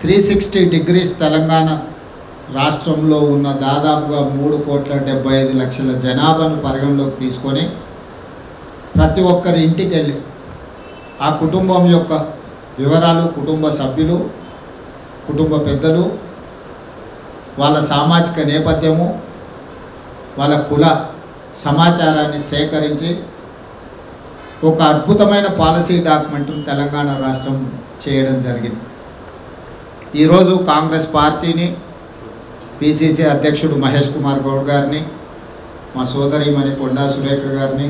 360 degrees Telangana రాష్ట్రంలో ఉన్న దాదాపుగా 3,75,00,000 జనాభాను పరిగణలోకి తీసుకొని ప్రతి ఒక్కరి ఇంటికి వెళ్ళి ఆ కుటుంబం యొక్క వివరాలు, కుటుంబ సభ్యులు, కుటుంబ పెద్దలు, వాళ్ళ సామాజిక నేపథ్యము, వాళ్ళ కుల సమాచారాన్ని సేకరించి ఒక అద్భుతమైన పాలసీ డాక్యుమెంట్ను తెలంగాణ రాష్ట్రం చేయడం జరిగింది. ఈరోజు కాంగ్రెస్ పార్టీని, పిసిసి అధ్యక్షుడు మహేష్ కుమార్ గౌడ్ గారిని, మా సోదరిమణి కొండా సురేఖ గారిని,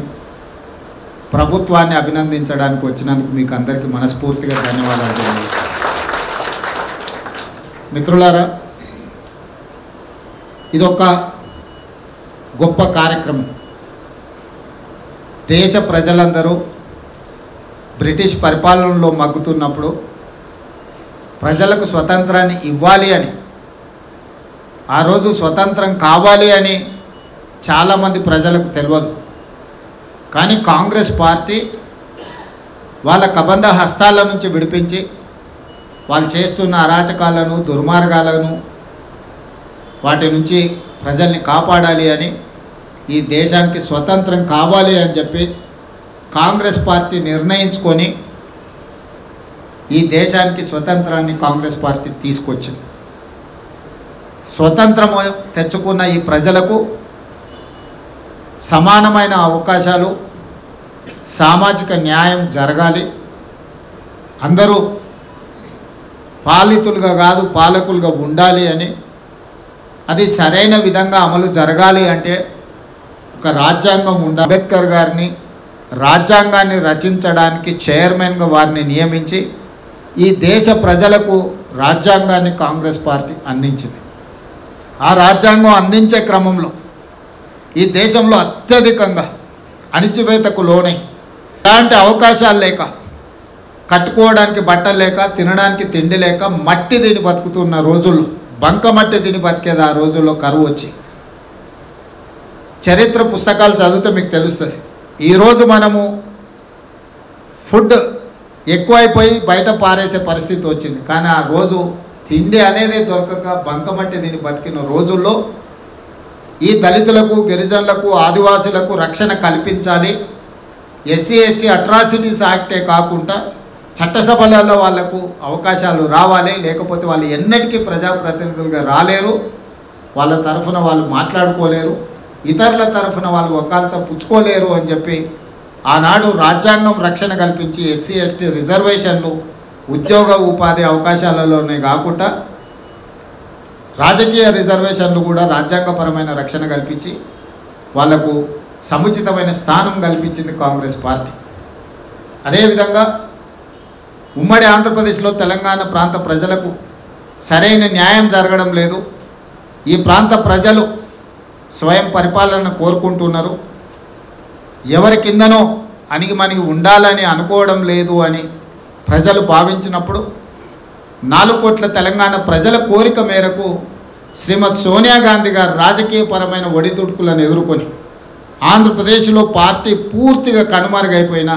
ప్రభుత్వాన్ని అభినందించడానికి వచ్చినందుకు మీకు అందరికీ మనస్ఫూర్తిగా ధన్యవాదాలు తెలియజేస్తాను. మిత్రులారా, ఇదొక గొప్ప కార్యక్రమం. దేశ ప్రజలందరూ బ్రిటిష్ పరిపాలనలో మగ్గుతున్నప్పుడు ప్రజలకు స్వతంత్రాన్ని ఇవ్వాలి అని, ఆ రోజు స్వతంత్రం కావాలి అని చాలామంది ప్రజలకు తెలియదు. కానీ కాంగ్రెస్ పార్టీ వాళ్ళ కబంధ హస్తాల నుంచి విడిపించి వాళ్ళు చేస్తున్న అరాచకాలను, దుర్మార్గాలను వాటి నుంచి ప్రజల్ని కాపాడాలి అని, ఈ దేశానికి స్వతంత్రం కావాలి అని చెప్పి కాంగ్రెస్ పార్టీ నిర్ణయించుకొని ఈ దేశానికి స్వతంత్రాన్ని కాంగ్రెస్ పార్టీ తీసుకొచ్చింది. స్వతంత్రం తెచ్చుకున్న ఈ ప్రజలకు సమానమైన అవకాశాలు, సామాజిక న్యాయం జరగాలి, అందరూ పాలితులుగా కాదు పాలకులుగా ఉండాలి అని, అది సరైన విధంగా అమలు జరగాలి అంటే ఒక రాజ్యాంగం ఉండాలి. అంబేద్కర్ గారిని రాజ్యాంగాన్ని రచించడానికి చైర్మన్గా వారిని నియమించి ఈ దేశ ప్రజలకు రాజ్యాంగాన్ని కాంగ్రెస్ పార్టీ అందించింది. ఆ రాజ్యాంగం అందించే క్రమంలో ఈ దేశంలో అత్యధికంగా అణిచివేతకు లోనై, ఎలాంటి అవకాశాలు లేక, కట్టుకోవడానికి బట్టలు లేక, తినడానికి తిండి లేక, మట్టి తిని బతుకుతున్న రోజుల్లో, బంక మట్టి తిని బతికేది ఆ రోజుల్లో కరువు వచ్చి, చరిత్ర పుస్తకాలు చదివితే మీకు తెలుస్తుంది. ఈరోజు మనము ఫుడ్ ఎక్కువైపోయి బయట పారేసే పరిస్థితి వచ్చింది. కానీ ఆ రోజు తిండి అనేది దొరకక బంకమట్టి తిని బతికిన రోజుల్లో ఈ దళితులకు, గిరిజనులకు, ఆదివాసులకు రక్షణ కల్పించాలి. ఎస్సీ ఎస్టీ అట్రాసిటీస్ యాక్టే కాకుండా చట్టసభలలో వాళ్లకు అవకాశాలు రావాలి. లేకపోతే వాళ్ళు ఎన్నటికీ ప్రజాప్రతినిధులుగా రాలేరు, వాళ్ళ తరఫున వాళ్ళు మాట్లాడుకోలేరు, ఇతరుల తరఫున వాళ్ళు వకాల్తా పుచ్చుకోలేరు అని చెప్పి ఆనాడు రాజ్యాంగం రక్షణ కల్పించి ఎస్సీ ఎస్టీ రిజర్వేషన్లు ఉద్యోగ ఉపాధి అవకాశాలలోనే కాకుండా రాజకీయ రిజర్వేషన్లు కూడా రాజ్యాంగపరమైన రక్షణ కల్పించి వాళ్లకు సముచితమైన స్థానం కల్పించింది కాంగ్రెస్ పార్టీ. అదేవిధంగా ఉమ్మడి ఆంధ్రప్రదేశ్లో తెలంగాణ ప్రాంత ప్రజలకు సరైన న్యాయం జరగడం లేదు. ఈ ప్రాంత ప్రజలు స్వయం పరిపాలన కోరుకుంటున్నారు. ఎవరి కిందనో అణిగిమణిగి ఉండాలని అనుకోవడం లేదు అని ప్రజలు భావించినప్పుడు 4 కోట్ల తెలంగాణ ప్రజల కోరిక మేరకు శ్రీమతి సోనియా గాంధీ గారు రాజకీయపరమైన ఒడిదుడుకులను ఎదుర్కొని ఆంధ్రప్రదేశ్లో పార్టీ పూర్తిగా కనుమరుగైపోయినా,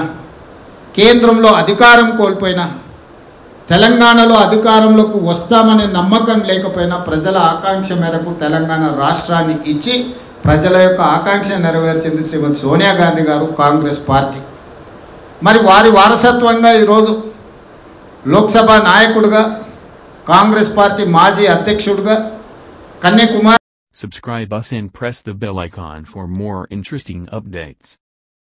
కేంద్రంలో అధికారం కోల్పోయినా, తెలంగాణలో అధికారంలోకి వస్తామనే నమ్మకం లేకపోయినా ప్రజల ఆకాంక్ష మేరకు తెలంగాణ రాష్ట్రాన్ని ఇచ్చి ప్రజల యొక్క ఆకాంక్ష నెరవేర్చింది శ్రీమతి సోనియా గాంధీ గారు, కాంగ్రెస్ పార్టీ. మరి వారి వారసత్వంగా ఈరోజు లోక్సభ నాయకుడిగా, కాంగ్రెస్ పార్టీ మాజీ అధ్యక్షుడిగా Kanyakumari. Subscribe us and press the bell icon for more interesting updates.